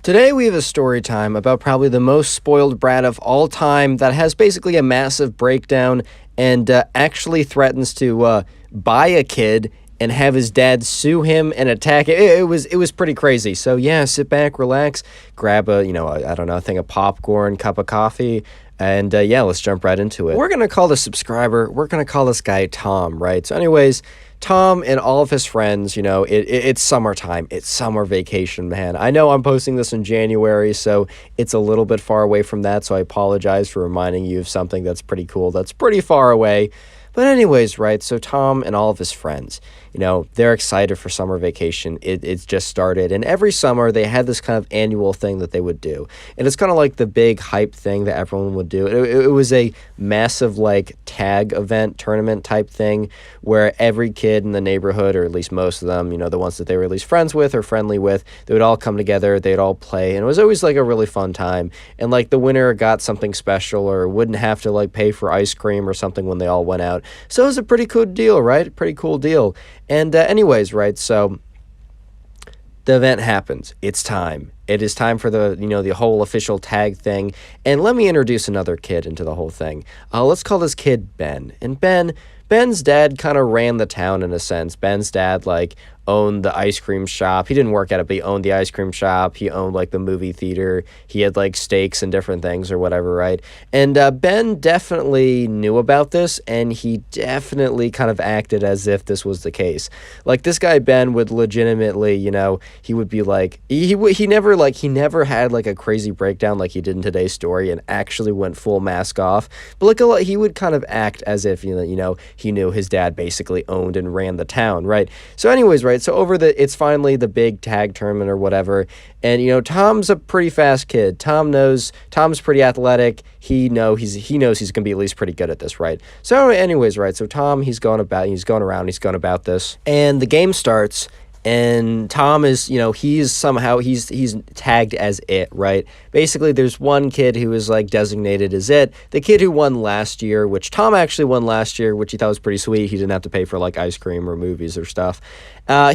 Today we have a story time about probably the most spoiled brat of all time that has basically a massive breakdown and actually threatens to buy a kid and have his dad sue him and attack it. It was pretty crazy. So yeah, sit back, relax, grab I don't know, a thing of popcorn, cup of coffee, and yeah, let's jump right into it. We're gonna call the subscriber. We're gonna call this guy Tom, right? So, anyways. Tom and all of his friends, it's summertime. It's summer vacation, man. I know I'm posting this in January, so it's a little bit far away from that, so I apologize for reminding you of something that's pretty cool, that's pretty far away. But anyways, right, so Tom and all of his friends, they're excited for summer vacation. It's just started, and every summer they had this kind of annual thing that they would do. And it's kind of like the big hype thing that everyone would do. It was a massive, like, tag event, tournament type thing, where every kid in the neighborhood, or at least most of them, the ones that they were at least friends with or friendly with, they would all come together, they'd all play, and it was always, like, a really fun time. And, like, the winner got something special or wouldn't have to, like, pay for ice cream or something when they all went out. So it was a pretty cool deal, right? Pretty cool deal. And anyways, right, so the event happens. It's time. It is time for the whole official tag thing. And let me introduce another kid into the whole thing. Let's call this kid Ben. And Ben's dad kind of ran the town in a sense. Ben's dad, like, owned the ice cream shop. He didn't work at it, but he owned the ice cream shop. He owned, like, the movie theater. He had, like, steaks and different things or whatever, right? And Ben definitely knew about this, and he definitely kind of acted as if this was the case. Like, this guy Ben would legitimately, he would be like, he never had, like, a crazy breakdown like he did in today's story and actually went full mask off. But, like, he would kind of act as if, he knew his dad basically owned and ran the town, right? So anyways, right, so it's finally the big tag tournament or whatever, and, Tom's a pretty fast kid. Tom's pretty athletic. He knows he's going to be at least pretty good at this, right? So anyways, right, so Tom, he's going about this, and the game starts. And Tom is, he's tagged as it, right? Basically, there's one kid who is, like, designated as it. The kid who won last year, which Tom actually won last year, which he thought was pretty sweet. He didn't have to pay for, like, ice cream or movies or stuff.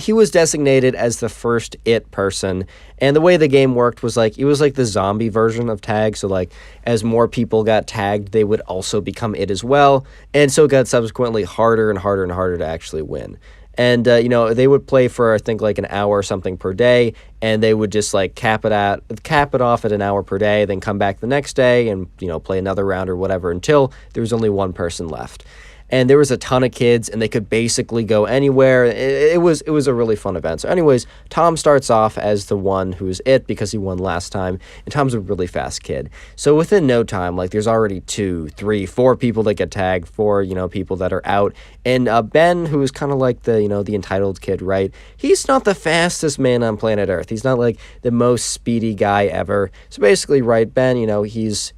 He was designated as the first it person. And the way the game worked was, like, it was like the zombie version of tag. So, like, as more people got tagged, they would also become it as well. And so it got subsequently harder and harder and harder to actually win. And, they would play for, I think, like an hour or something per day, and they would just, like, cap it off at an hour per day, then come back the next day and, play another round or whatever until there was only one person left. And there was a ton of kids, and they could basically go anywhere. It was a really fun event. So anyways, Tom starts off as the one who's it because he won last time, and Tom's a really fast kid. So within no time, like, there's already 2, 3, 4 people that get tagged, 4, people that are out. And Ben, who is kind of like the entitled kid, right? He's not the fastest man on planet Earth. He's not, like, the most speedy guy ever. So basically, right, Ben, he's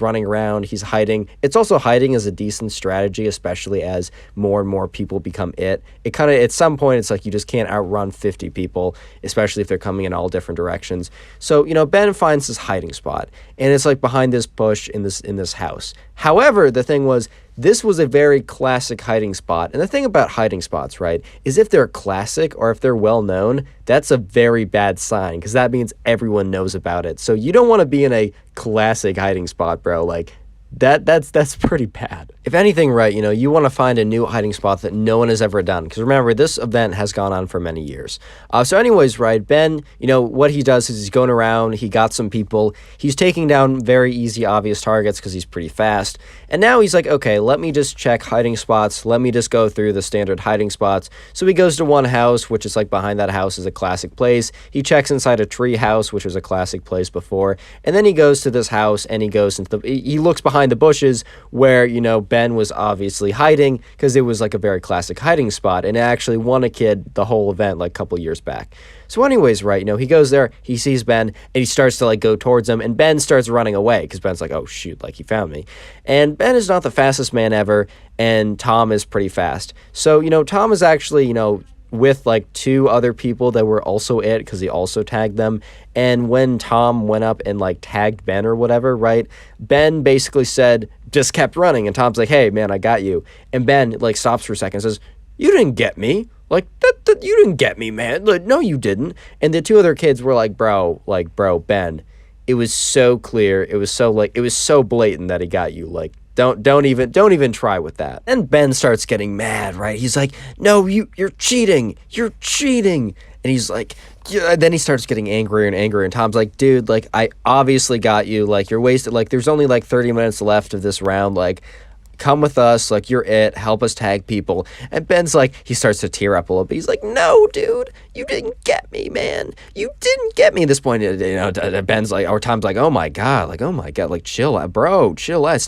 running around, he's hiding. It's also hiding as a decent strategy, especially as more and more people become it. It kind of, at some point, it's like you just can't outrun 50 people, especially if they're coming in all different directions. So, Ben finds this hiding spot, and it's, like, behind this bush in this house. However, the thing was, this was a very classic hiding spot. And the thing about hiding spots, right, is if they're classic or if they're well known, that's a very bad sign because that means everyone knows about it. So you don't want to be in a classic hiding spot, bro. Like, that's pretty bad. If anything, right, you want to find a new hiding spot that no one has ever done. Because remember, this event has gone on for many years. So anyways, right, Ben, what he does is he's going around, he got some people, he's taking down very easy, obvious targets because he's pretty fast. And now he's like, okay, let me just check hiding spots. Let me just go through the standard hiding spots. So he goes to one house, which is, like, behind that house is a classic place. He checks inside a tree house, which was a classic place before. And then he goes to this house and he looks behind the bushes where, Ben was obviously hiding because it was, like, a very classic hiding spot, and it actually won a kid the whole event, like, a couple years back. So anyways, right, he goes there, he sees Ben, and he starts to, like, go towards him, and Ben starts running away because Ben's like, oh, shoot, like, he found me. And Ben is not the fastest man ever, and Tom is pretty fast. So, Tom is actually, with, like, 2 other people that were also it because he also tagged them. And when Tom went up and, like, tagged Ben or whatever, right, Ben basically just kept running, and Tom's like, hey, man, I got you. And Ben, like, stops for a second and says, you didn't get me. Like, that you didn't get me, man. Like, no, you didn't. And the two other kids were like, bro, Ben, it was so clear. It was so like, it was so blatant that he got you. Like, don't even try with that. And Ben starts getting mad, right? He's like, no, you're cheating. You're cheating. And he's like, yeah. And then he starts getting angrier and angrier. And Tom's like, dude, like, I obviously got you. Like, you're wasted. Like, there's only like 30 minutes left of this round. Like, come with us, like, you're it, help us tag people. And Ben's like, he starts to tear up a little bit. He's like, no, dude, you didn't get me, man. You didn't get me. At this point, Ben's like, or Tom's like, oh my God, like, chill out, bro, chill out. It's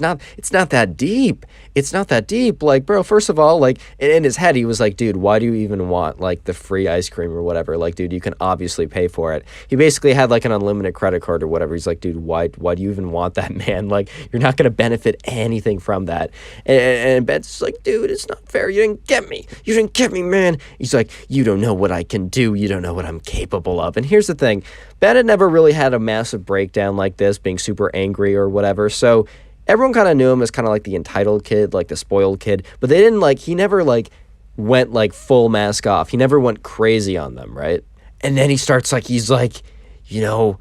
not that deep. It's not that deep. Like, bro, first of all, like, in his head, he was like, dude, why do you even want, like, the free ice cream or whatever? Like, dude, you can obviously pay for it. He basically had, like, an unlimited credit card or whatever. He's like, dude, why do you even want that, man? Like, you're not going to benefit anything from that. And Ben's like, dude, it's not fair. You didn't get me. You didn't get me, man. He's like, you don't know what I can do. You don't know what I'm capable of. And here's the thing. Ben had never really had a massive breakdown like this, being super angry or whatever. So everyone kind of knew him as kind of like the entitled kid, like the spoiled kid. But they didn't like, he never like went like full mask off. He never went crazy on them, right? And then he starts like, he's like, you know,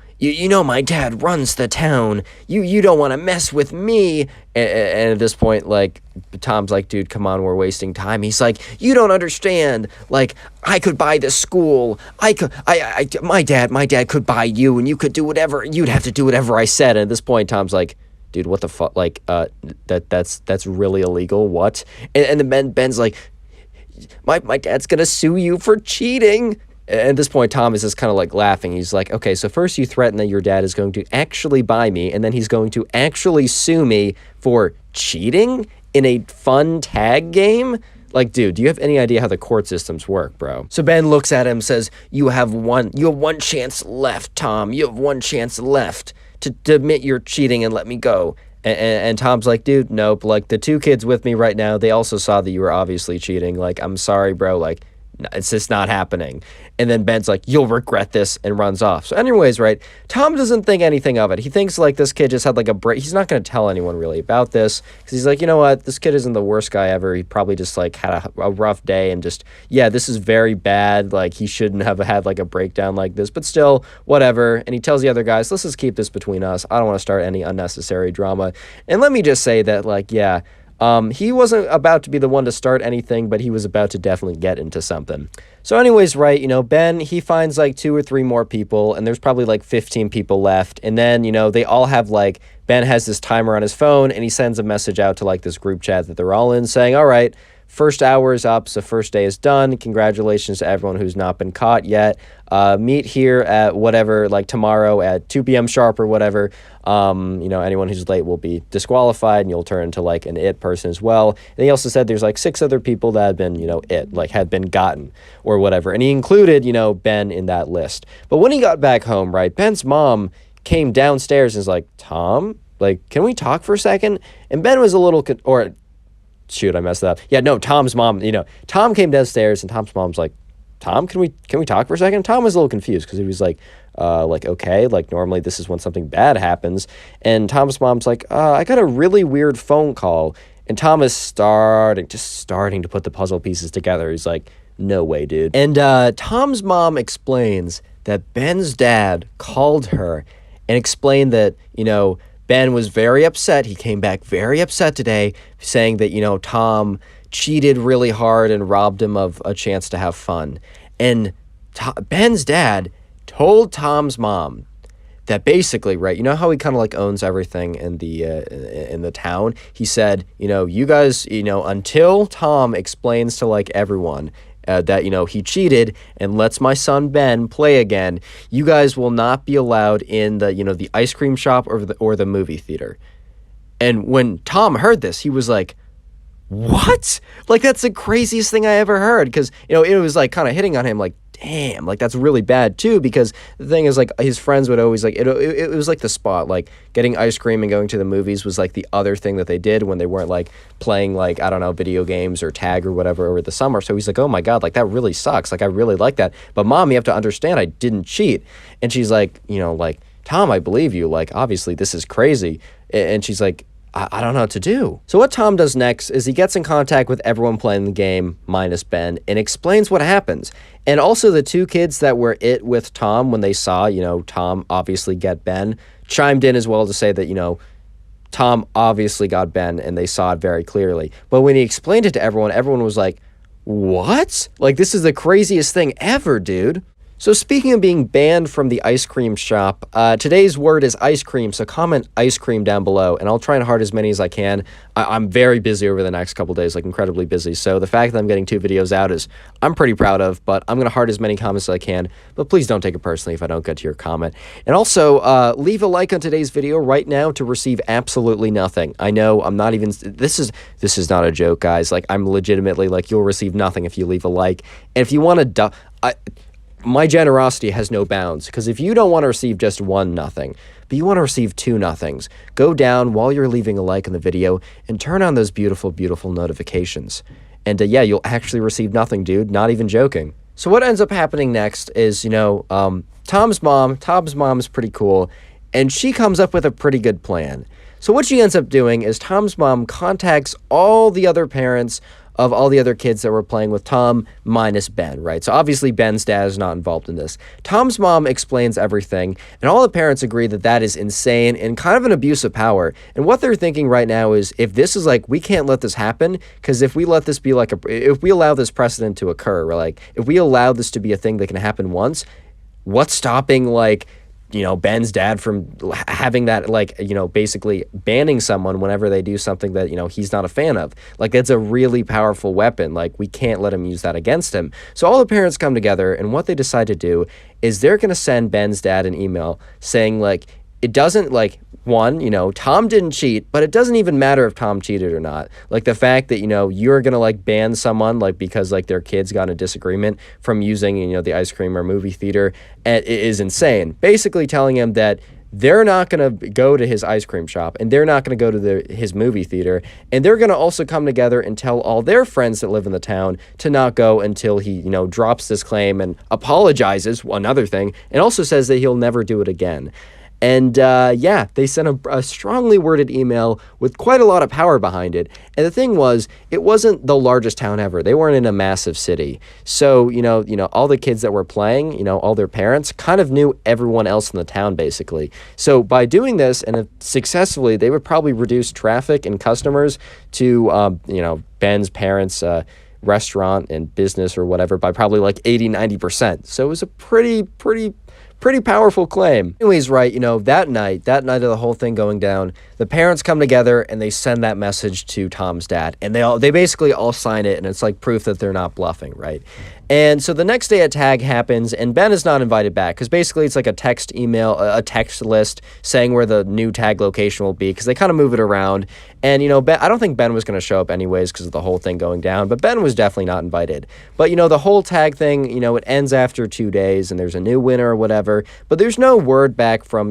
my dad runs the town. You don't want to mess with me. And at this point, like, Tom's like, dude, come on, we're wasting time. He's like, you don't understand. Like, I could buy this school. My dad could buy you, and you could do whatever. You'd have to do whatever I said. And at this point, Tom's like, dude, what the fuck? Like, that's really illegal. What? And then Ben's like, my dad's gonna sue you for cheating. At this point, Tom is just kind of like laughing. He's like, okay, so first you threaten that your dad is going to actually buy me, and then he's going to actually sue me for cheating in a fun tag game? Like, dude, do you have any idea how the court systems work, bro? So Ben looks at him, says, you have one chance left, Tom. You have one chance left to admit you're cheating and let me go. And Tom's like, dude, nope. Like, the two kids with me right now, they also saw that you were obviously cheating. Like, I'm sorry, bro. Like, it's just not happening. And then Ben's like, you'll regret this, and runs off. So anyways, right, Tom doesn't think anything of it. He thinks like this kid just had like a break. He's not going to tell anyone really about this because he's like, you know what, this kid isn't the worst guy ever. He probably just like had a rough day and just, yeah, this is very bad. Like, he shouldn't have had like a breakdown like this, but still, whatever. And he tells the other guys, let's just keep this between us. I don't want to start any unnecessary drama. And let me just say that, like, yeah, he wasn't about to be the one to start anything, but he was about to definitely get into something. So anyways, right, you know, Ben, he finds like 2 or 3 more people, and there's probably like 15 people left. And then, you know, they all have like, Ben has this timer on his phone, and he sends a message out to like this group chat that they're all in saying, all right, first hour is up, so first day is done. Congratulations to everyone who's not been caught yet. Meet here at whatever, like tomorrow at 2 p.m. sharp or whatever. You know, anyone who's late will be disqualified, and you'll turn into like an it person as well. And he also said there's like 6 other people that had been, you know, had been gotten or whatever. And he included, you know, Ben in that list. But when he got back home, right, Ben's mom came downstairs and was like, Tom, like, can we talk for a second? And Ben was a little, shoot, I messed that up. Yeah, no, Tom's mom, you know, Tom came downstairs, and Tom's mom's like, Tom, can we talk for a second? Tom was a little confused because he was like, okay, like normally this is when something bad happens. And Tom's mom's like, I got a really weird phone call. And Tom is starting to put the puzzle pieces together. He's like, no way, dude. And Tom's mom explains that Ben's dad called her and explained that, you know, Ben was very upset. He came back very upset today, saying that, you know, Tom cheated really hard and robbed him of a chance to have fun. And Ben's dad told Tom's mom that basically, right, you know how he kind of like owns everything in the town? He said, you know, you guys, you know, until Tom explains to like everyone that, you know, he cheated and lets my son Ben play again, you guys will not be allowed in the, you know, the ice cream shop or the movie theater. And when Tom heard this, he was like, what? Like, that's the craziest thing I ever heard. Because, you know, it was like kind of hitting on him like, damn, like that's really bad too. Because the thing is, like, his friends would always like, it was like the spot, like getting ice cream and going to the movies was like the other thing that they did when they weren't like playing like, I don't know, video games or tag or whatever over the summer. So he's like, oh my God, like that really sucks. Like, I really like that. But Mom, you have to understand, I didn't cheat. And she's like, you know, like, Tom, I believe you. Like, obviously this is crazy. And she's like, I don't know what to do. So what Tom does next is he gets in contact with everyone playing the game, minus Ben, and explains what happens. And also the two kids that were with Tom when they saw, Tom obviously get Ben, chimed in as well to say that, Tom obviously got Ben and they saw it very clearly. But when he explained it to everyone, everyone was like, what? Like, this is the craziest thing ever, dude. So speaking of being banned from the ice cream shop, today's word is ice cream, so comment ice cream down below, and I'll try and heart as many as I can. I'm very busy over the next couple days, like incredibly busy, so the fact that I'm getting 2 videos out is I'm pretty proud of, but I'm going to heart as many comments as I can, but please don't take it personally if I don't get to your comment. And also, leave a like on today's video right now to receive absolutely nothing. I know I'm not even, this is not a joke, guys. Like, I'm legitimately, like, you'll receive nothing if you leave a like, and if you want to, my generosity has no bounds, because if you don't want to receive just 1 nothing, but you want to receive 2 nothings, go down while you're leaving a like on the video and turn on those beautiful, beautiful notifications. And yeah, you'll actually receive nothing, dude. Not even joking. So what ends up happening next is, Tom's mom's pretty cool, and she comes up with a pretty good plan. So what she ends up doing is Tom's mom contacts all the other parents of all the other kids that were playing with Tom, minus Ben, right? So obviously Ben's dad is not involved in this. Tom's mom explains everything, and all the parents agree that that is insane and kind of an abuse of power. And what they're thinking right now is, if this is like, we can't let this happen, because if we let this be like if we allow this precedent to occur, or like, if we allow this to be a thing that can happen once, what's stopping, like, Ben's dad from having that, like, basically banning someone whenever they do something that, he's not a fan of. Like, that's a really powerful weapon. Like, we can't let him use that against him. So all the parents come together, and what they decide to do is they're going to send Ben's dad an email saying, like, it doesn't, like, one, Tom didn't cheat, but it doesn't even matter if Tom cheated or not. Like, the fact that, you're going to, like, ban someone, like, because, like, their kids got in a disagreement from using, the ice cream or movie theater is insane. Basically telling him that they're not going to go to his ice cream shop, and they're not going to go to his movie theater, and they're going to also come together and tell all their friends that live in the town to not go until he, drops this claim and apologizes, another thing, and also says that he'll never do it again. And yeah, they sent a strongly worded email with quite a lot of power behind it. And the thing was, it wasn't the largest town ever. They weren't in a massive city. So, all the kids that were playing, all their parents kind of knew everyone else in the town, basically. So by doing this, and successfully, they would probably reduce traffic and customers to, Ben's parents' restaurant and business or whatever by probably like 80-90%. So it was a pretty powerful claim. Anyways, right, that night of the whole thing going down, the parents come together and they send that message to Tom's dad, and they basically all sign it, and it's like proof that they're not bluffing, right? And so the next day a tag happens, and Ben is not invited back, because basically it's like a text list saying where the new tag location will be, because they kind of move it around. And, Ben, I don't think Ben was going to show up anyways because of the whole thing going down, but Ben was definitely not invited. But, the whole tag thing, it ends after 2 days, and there's a new winner or whatever, but there's no word back from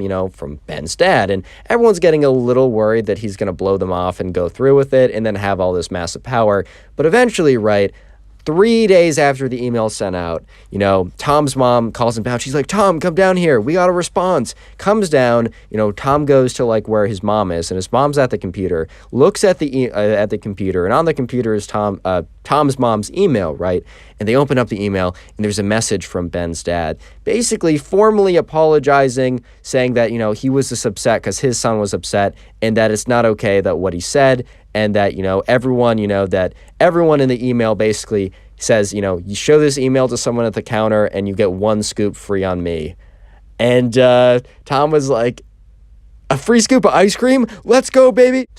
Ben's dad, and everyone's getting a little worried that he's going to blow them off and go through with it and then have all this massive power. But eventually, right, 3 days after the email sent out, Tom's mom calls him down. She's like, Tom, come down here. We got a response. Comes down, Tom goes to like where his mom is, and his mom's at the computer, looks at the computer, and on the computer is Tom's mom's email, right? And they open up the email, and there's a message from Ben's dad, basically formally apologizing, saying that, he was just upset because his son was upset, and that it's not okay that what he said, and that, everyone, that everyone in the email basically says, you show this email to someone at the counter and you get 1 scoop free on me. And Tom was like, a free scoop of ice cream? Let's go, baby.